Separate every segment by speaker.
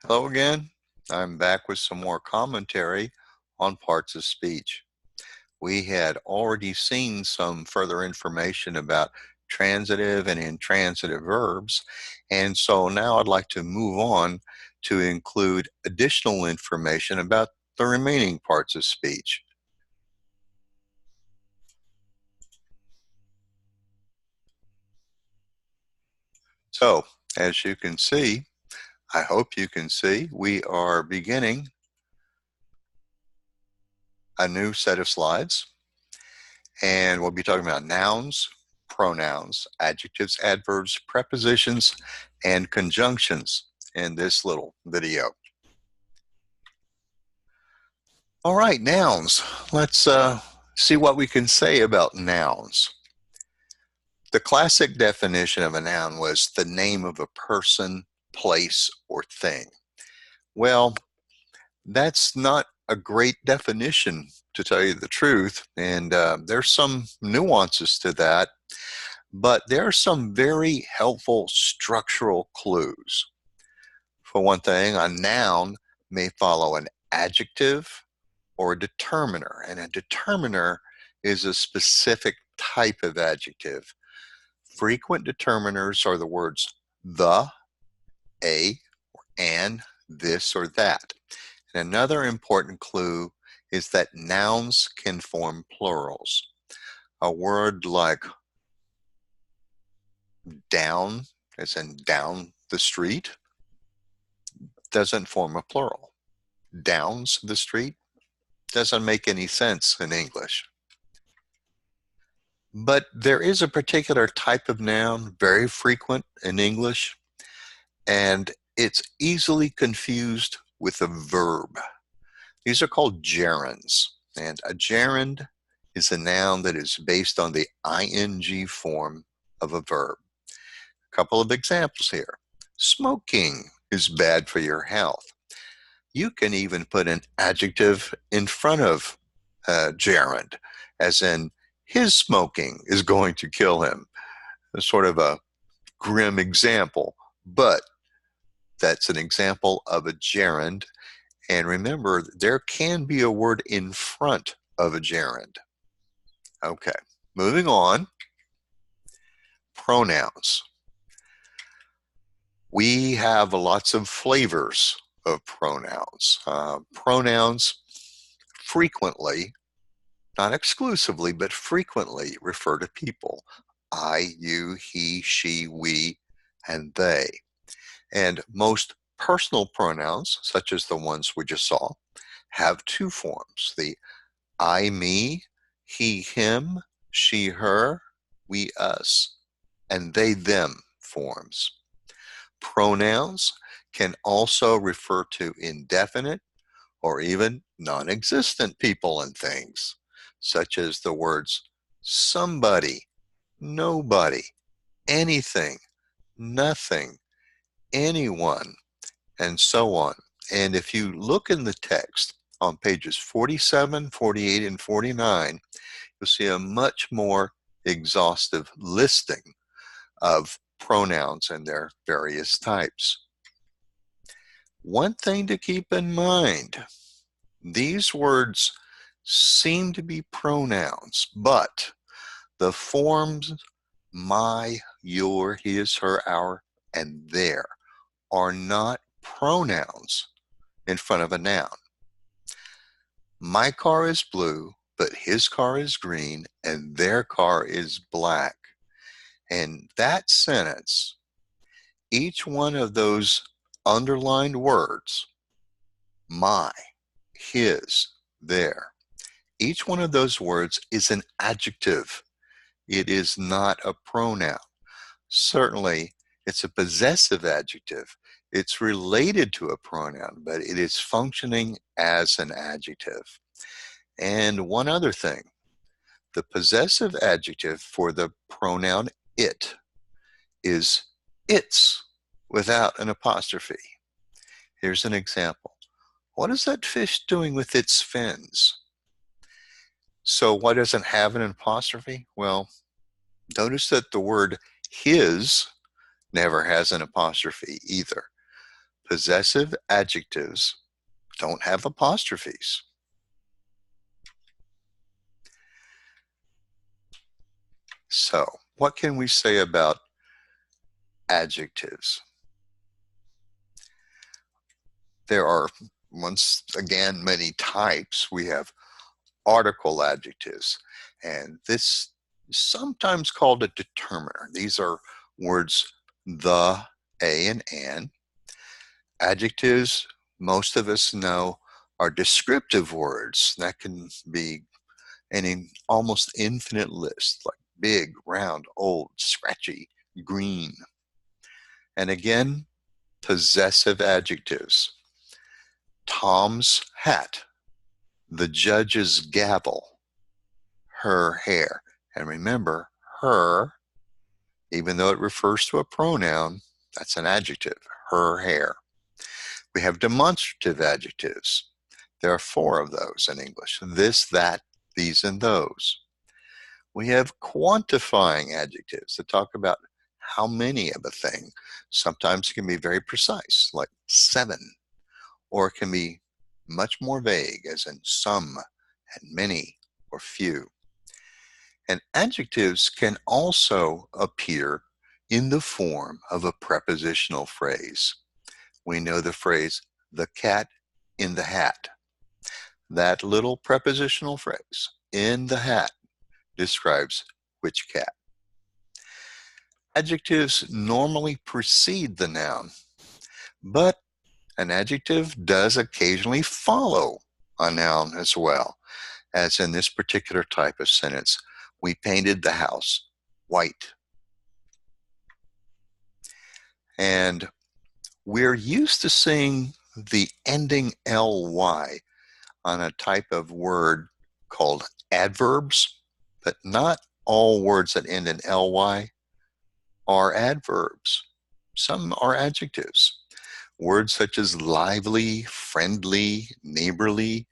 Speaker 1: Hello again. I'm back with some more commentary on parts of speech. We had already seen some further information about transitive and intransitive verbs, and so now I'd like to move on to include additional information about the remaining parts of speech. So, as you can see, I hope you can see, we are beginning a new set of slides. And we'll be talking about nouns, pronouns, adjectives, adverbs, prepositions, and conjunctions in this little video. All right, nouns. Let's see what we can say about nouns. The classic definition of a noun was the name of a person, place, or thing. Well, that's not a great definition, to tell you the truth, and there's some nuances to that. But there are some very helpful structural clues. For one thing, a noun may follow an adjective or a determiner, and a determiner is a specific type of adjective. Frequent determiners are the words the, a, or an, this, or that. And another important clue is that nouns can form plurals. A word like down, as in down the street, doesn't form a plural. Downs the street doesn't make any sense in English. But there is a particular type of noun, very frequent in English, and it's easily confused with a verb. These are called gerunds, and a gerund is a noun that is based on the ing form of a verb. A couple of examples here. Smoking is bad for your health. You can even put an adjective in front of gerund, as in, his smoking is going to kill him. It's sort of a grim example, but that's an example of a gerund. And remember, there can be a word in front of a gerund. Okay, moving on. Pronouns. We have lots of flavors of pronouns. Pronouns frequently, not exclusively, but frequently refer to people. I, you, he, she, we, and they. And most personal pronouns, such as the ones we just saw, have two forms. The I, me, he, him, she, her, we, us, and they, them forms. Pronouns can also refer to indefinite or even non-existent people and things, such as the words somebody, nobody, anything, nothing, anyone, and so on. And if you look in the text on pages 47, 48, and 49, you'll see a much more exhaustive listing of pronouns and their various types. One thing to keep in mind, these words seem to be pronouns, but the forms my, your, his, her, our, and their are not pronouns in front of a noun. My car is blue, but his car is green, and their car is black. And that sentence, each one of those underlined words, my, his, their, each one of those words is an adjective. It is not a pronoun. Certainly, it's a possessive adjective. It's related to a pronoun, but it is functioning as an adjective. And one other thing, the possessive adjective for the pronoun it is its without an apostrophe. Here's an example. What is that fish doing with its fins? So why doesn't have an apostrophe? Well, notice that the word his never has an apostrophe either. Possessive adjectives don't have apostrophes. So, what can we say about adjectives? There are, once again, many types. We have article adjectives, and this is sometimes called a determiner. These are words the, a, and an. Adjectives, most of us know, are descriptive words that can be an almost infinite list, like big, round, old, scratchy, green. And again, possessive adjectives. Tom's hat, the judge's gavel, her hair. And remember, her, even though it refers to a pronoun, that's an adjective, her hair. We have demonstrative adjectives. There are 4 of those in English: this, that, these, and those. We have quantifying adjectives that talk about how many of a thing. Sometimes it can be very precise, like 7, or it can be much more vague, as in some and many or few. And adjectives can also appear in the form of a prepositional phrase. We know the phrase, the cat in the hat. That little prepositional phrase, in the hat, describes which cat. Adjectives normally precede the noun, but an adjective does occasionally follow a noun as well, as in this particular type of sentence. We painted the house white. And we're used to seeing the ending ly on a type of word called adverbs, but not all words that end in ly are adverbs. Some are adjectives. Words such as lively, friendly, neighborly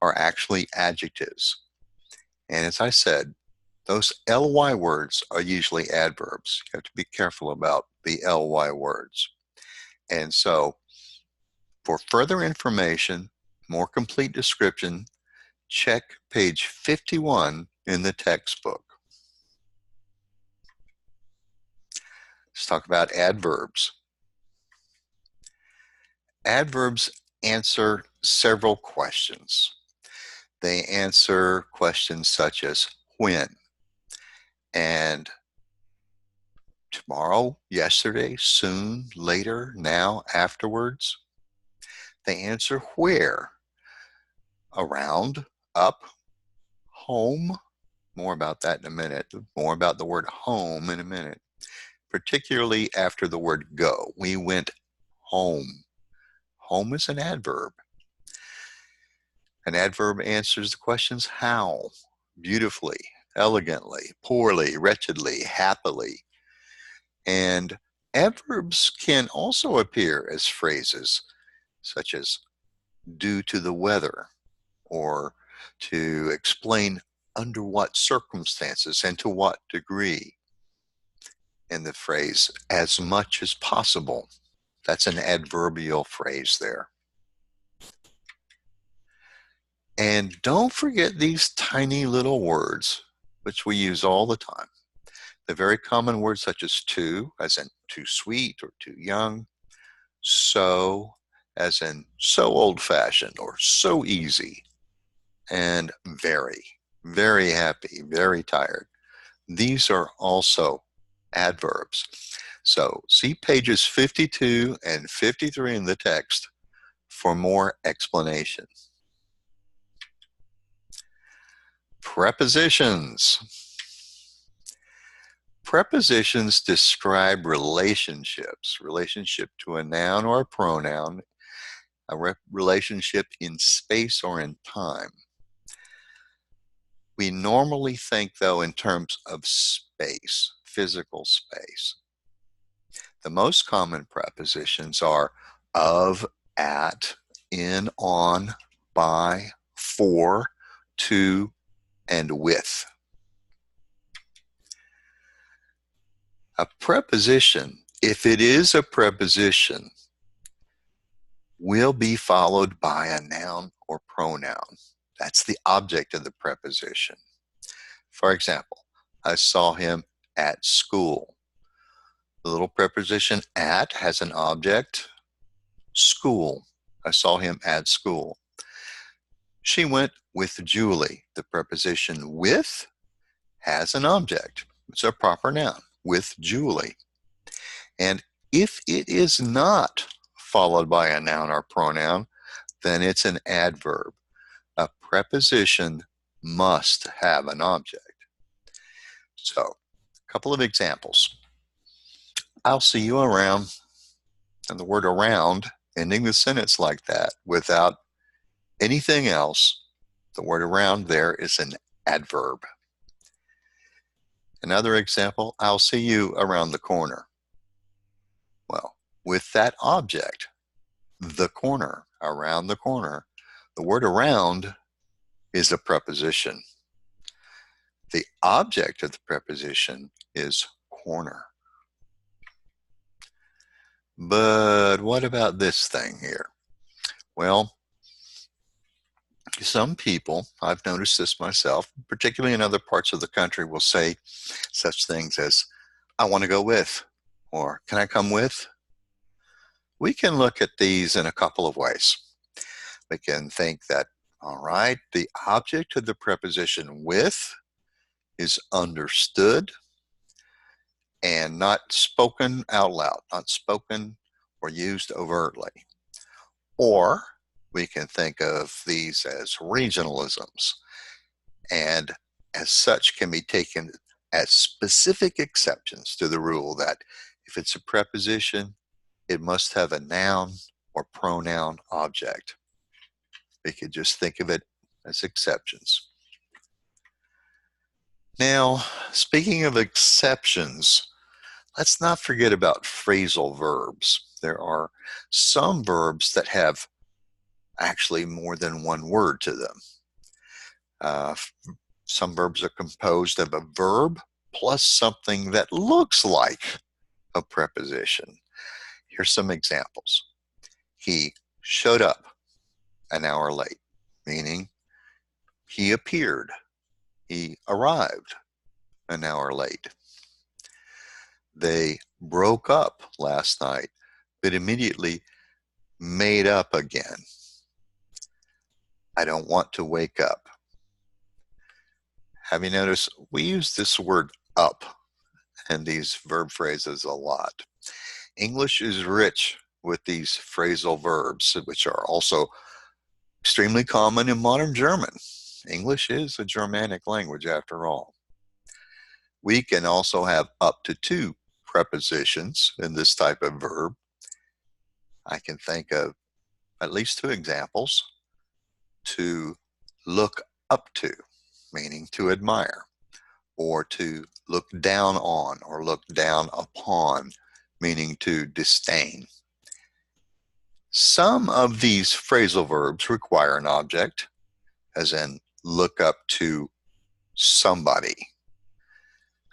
Speaker 1: are actually adjectives. And as I said, those ly words are usually adverbs. You have to be careful about the ly words. And so, for further information, more complete description, check page 51 in the textbook. Let's talk about adverbs. Adverbs answer several questions. They answer questions such as when, and tomorrow, yesterday, soon, later, now, afterwards. They answer where, around, up, home. More about that in a minute. More about the word home in a minute, particularly after the word go. We went home. Home is an adverb. An adverb answers the questions how, beautifully, elegantly, poorly, wretchedly, happily. And adverbs can also appear as phrases, such as due to the weather, or to explain under what circumstances and to what degree. In the phrase, as much as possible, that's an adverbial phrase there. And don't forget these tiny little words, which we use all the time. The very common words such as too, as in too sweet or too young. So, as in so old-fashioned or so easy. And very, very happy, very tired. These are also adverbs. So see pages 52 and 53 in the text for more explanation. Prepositions. Prepositions describe relationships, relationship to a noun or a pronoun, a relationship in space or in time. We normally think, though, in terms of space, physical space. The most common prepositions are of, at, in, on, by, for, to, and with. A preposition, if it is a preposition, will be followed by a noun or pronoun. That's the object of the preposition. For example, I saw him at school. The little preposition at has an object, school. I saw him at school. She went with Julie. The preposition with has an object. It's a proper noun, with Julie. And if it is not followed by a noun or pronoun, then it's an adverb. A preposition must have an object. So, a couple of examples. I'll see you around, and the word around, ending the sentence like that without anything else, the word around there is an adverb. Another example, I'll see you around the corner. Well, with that object, the corner, around the corner, the word around is a preposition. The object of the preposition is corner. But what about this thing here? Well, some people, I've noticed this myself, particularly in other parts of the country, will say such things as, I want to go with, or can I come with? We can look at these in a couple of ways. We can think that, all right, the object of the preposition with is understood and not spoken out loud, not spoken or used overtly. Or we can think of these as regionalisms, and as such can be taken as specific exceptions to the rule that if it's a preposition, it must have a noun or pronoun object. We could just think of it as exceptions. Now, speaking of exceptions, let's not forget about phrasal verbs. There are some verbs that have actually more than one word to them. Some verbs are composed of a verb plus something that looks like a preposition. Here's some examples. He showed up an hour late, meaning he appeared. He arrived an hour late. They broke up last night, but immediately made up again. I don't want to wake up. Have you noticed we use this word up in these verb phrases a lot? English is rich with these phrasal verbs, which are also extremely common in modern German. English is a Germanic language after all. We can also have up to two prepositions in this type of verb. I can think of at least two examples. To look up to, meaning to admire, or to look down on or look down upon, meaning to disdain. Some of these phrasal verbs require an object, as in look up to somebody.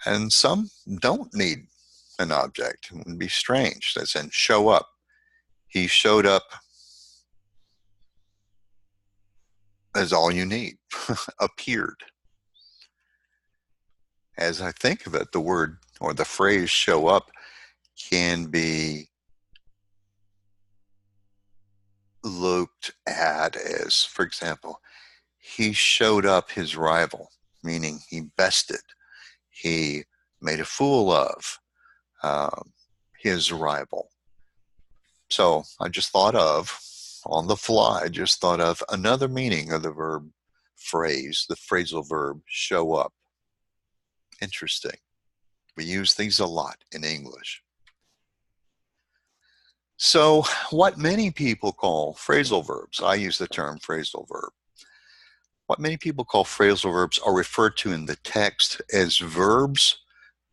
Speaker 1: And some don't need an object. It would be strange, as in show up. He showed up is all you need. Appeared. As I think of it, the word or the phrase show up can be looked at as, for example, he showed up his rival, meaning he bested. He made a fool of his rival. So I just thought of, on the fly, just thought of another meaning of the verb phrase, the phrasal verb show up. Interesting. We use these a lot in English. So what many people call phrasal verbs, I use the term phrasal verb. What many people call phrasal verbs are referred to in the text as verbs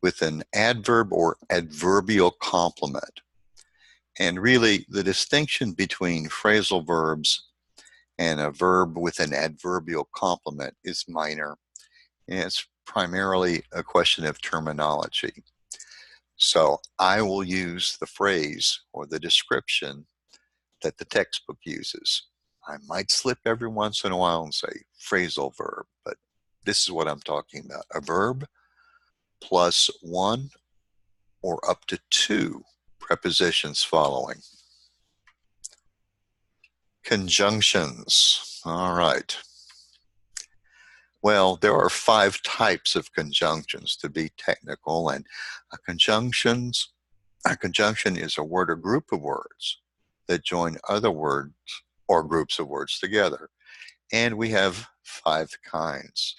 Speaker 1: with an adverb or adverbial complement. And really, the distinction between phrasal verbs and a verb with an adverbial complement is minor. And it's primarily a question of terminology. So I will use the phrase or the description that the textbook uses. I might slip every once in a while and say phrasal verb, but this is what I'm talking about. A verb plus one or up to two prepositions following. Conjunctions. All right. Well, there are 5 types of conjunctions to be technical, and a conjunction is a word or group of words that join other words or groups of words together. And we have 5 kinds.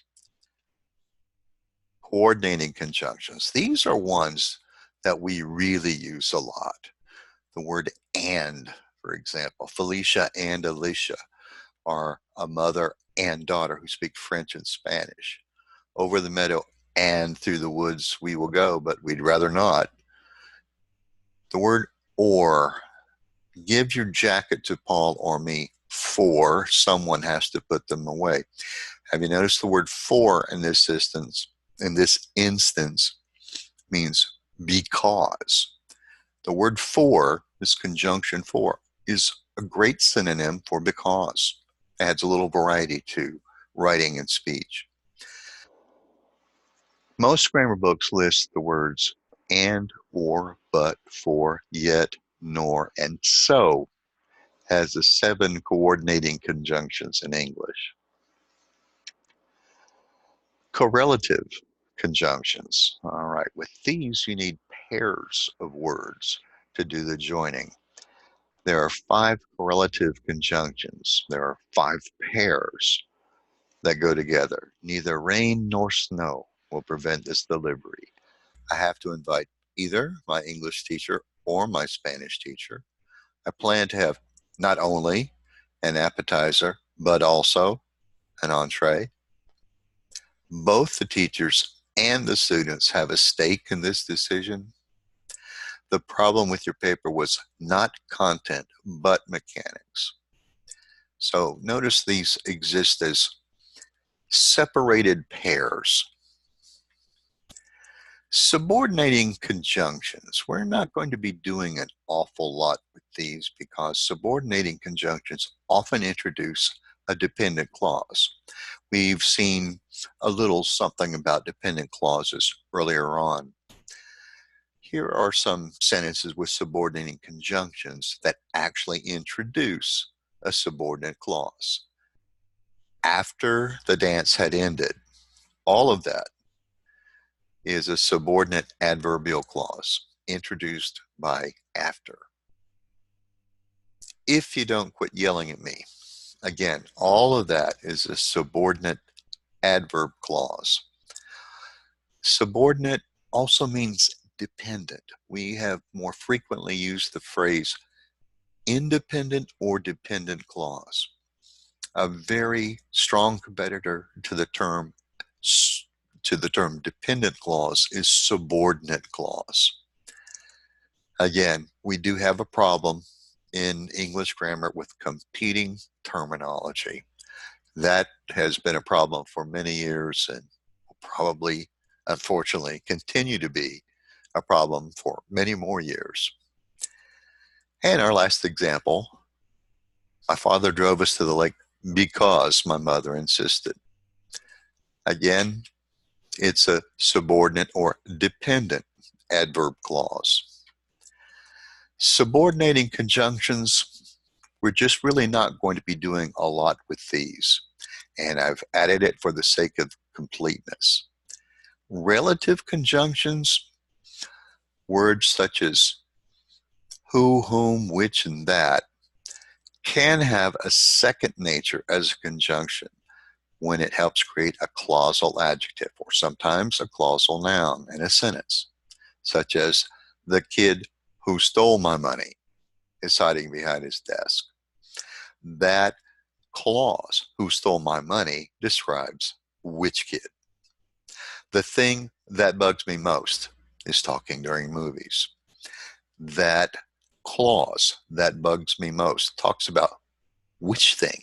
Speaker 1: Coordinating conjunctions. These are ones that we really use a lot. The word and, for example, Felicia and Alicia are a mother and daughter who speak French and Spanish. Over the meadow and through the woods we will go, but we'd rather not. The word or. Give your jacket to Paul or me, for someone has to put them away. Have you noticed the word for in this instance? In this instance means because. The word for, this conjunction for, is a great synonym for because. It adds a little variety to writing and speech. Most grammar books list the words and, or, but, for, yet, nor, and so has the 7 coordinating conjunctions in English. Correlative conjunctions. All right, with these you need pairs of words to do the joining. There are 5 correlative conjunctions. There are 5 pairs that go together. Neither rain nor snow will prevent this delivery. I have to invite either my English teacher or my Spanish teacher. I plan to have not only an appetizer, but also an entree. Both the teachers and the students have a stake in this decision. The problem with your paper was not content, but mechanics. So notice these exist as separated pairs. Subordinating conjunctions. We're not going to be doing an awful lot with these because subordinating conjunctions often introduce a dependent clause. We've seen a little something about dependent clauses earlier on. Here are some sentences with subordinating conjunctions that actually introduce a subordinate clause. After the dance had ended, all of that is a subordinate adverbial clause introduced by after. If you don't quit yelling at me, again, all of that is a subordinate adverb clause. Subordinate also means dependent. We have more frequently used the phrase independent or dependent clause. A very strong competitor to the term dependent clause is subordinate clause. Again, we do have a problem in English grammar with competing terminology. That has been a problem for many years and will probably, unfortunately, continue to be a problem for many more years. And our last example, my father drove us to the lake because my mother insisted. Again, it's a subordinate or dependent adverb clause. Subordinating conjunctions, we're just really not going to be doing a lot with these. And I've added it for the sake of completeness. Relative conjunctions, words such as who, whom, which, and that, can have a second nature as a conjunction when it helps create a clausal adjective or sometimes a clausal noun in a sentence, such as the kid who stole my money is hiding behind his desk. That clause, who stole my money, describes which kid. The thing that bugs me most is talking during movies. That clause, that bugs me most, talks about which thing.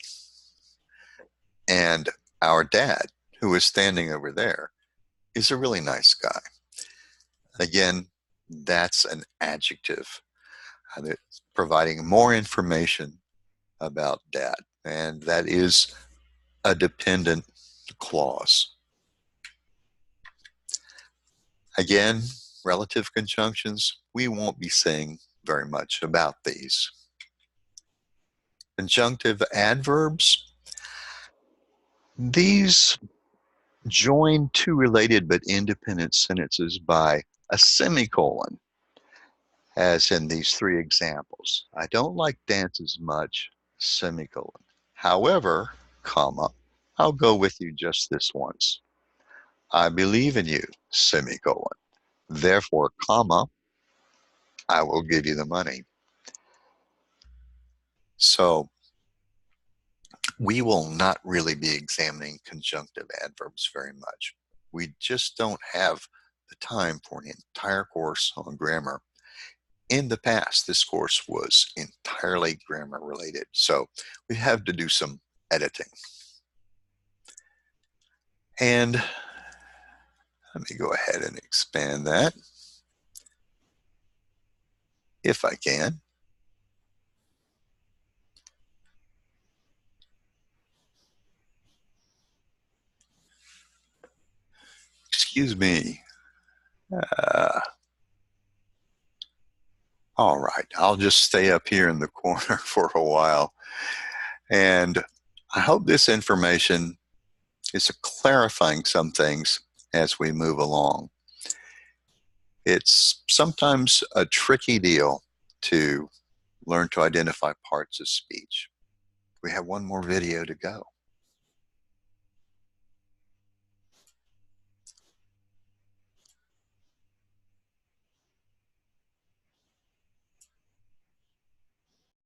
Speaker 1: And our dad, who is standing over there, is a really nice guy. Again, that's an adjective. It's providing more information about that, and that is a dependent clause. Again, relative conjunctions, we won't be saying very much about these. Conjunctive adverbs, these join two related but independent sentences by a semicolon, as in these three examples. I don't like dances much, semicolon. However, comma, I'll go with you just this once. I believe in you, semicolon. Therefore, comma, I will give you the money. So we will not really be examining conjunctive adverbs very much. We just don't have the time for an entire course on grammar. In the past, this course was entirely grammar related, so we have to do some editing. And let me go ahead and expand that, if I can. Excuse me. All right, I'll just stay up here in the corner for a while. And I hope this information is clarifying some things as we move along. It's sometimes a tricky deal to learn to identify parts of speech. We have one more video to go.